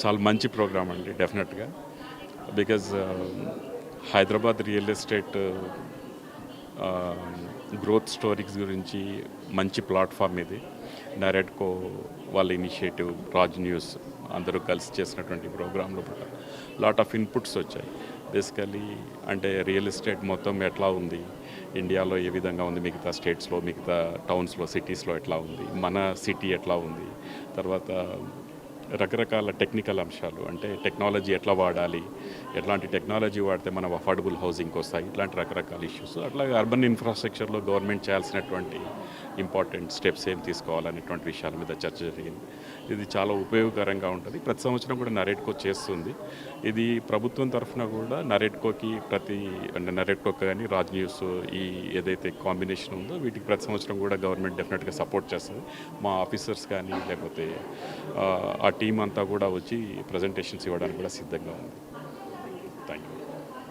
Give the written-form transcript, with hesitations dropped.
చాలా మంచి ప్రోగ్రామ్ అండి డెఫినెట్గా. Because Hyderabad real estate growth stories గురించి మంచి ప్లాట్ఫామ్ ఇది. నరేట్కో వాళ్ళ ఇనిషియేటివ్, రాజ్ న్యూస్ అందరూ కలిసి చేసినటువంటి ప్రోగ్రాంలో లాట్ ఆఫ్ ఇన్పుట్స్ వచ్చాయి. బేసికలీ అంటే రియల్ ఎస్టేట్ మొత్తం ఎట్లా ఉంది, ఇండియాలో ఏ విధంగా ఉంది, మిగతా స్టేట్స్లో, మిగతా టౌన్స్లో, సిటీస్లో ఎట్లా ఉంది, మన సిటీ ఎట్లా ఉంది, తర్వాత రకరకాల టెక్నికల్ అంశాలు అంటే టెక్నాలజీ ఎట్లా వాడాలి, ఎట్లాంటి టెక్నాలజీ వాడితే మనం అఫోర్డబుల్ హౌసింగ్కి వస్తాయి, ఇట్లాంటి రకరకాల ఇష్యూస్. అట్లాగే అర్బన్ ఇన్ఫ్రాస్ట్రక్చర్లో గవర్నమెంట్ చేయాల్సినటువంటి ఇంపార్టెంట్ స్టెప్స్ ఏం తీసుకోవాలనేటువంటి విషయాల మీద చర్చ జరిగింది. ఇది చాలా ఉపయోగకరంగా ఉంటుంది. ప్రతి సంవత్సరం కూడా నరేట్కో చేస్తుంది. ఇది ప్రభుత్వం తరఫున కూడా నరేట్కోకి అంటే నరేట్కో కానీ రాజ్ న్యూస్ ఈ ఏదైతే కాంబినేషన్ ఉందో వీటికి ప్రతి సంవత్సరం కూడా గవర్నమెంట్ డెఫినెట్గా సపోర్ట్ చేస్తుంది. మా ఆఫీసర్స్ కానీ లేకపోతే ఆ టీం అంతా కూడా వచ్చి ప్రజెంటేషన్స్ ఇవ్వడానికి కూడా సిద్ధంగా ఉంది. Thank you.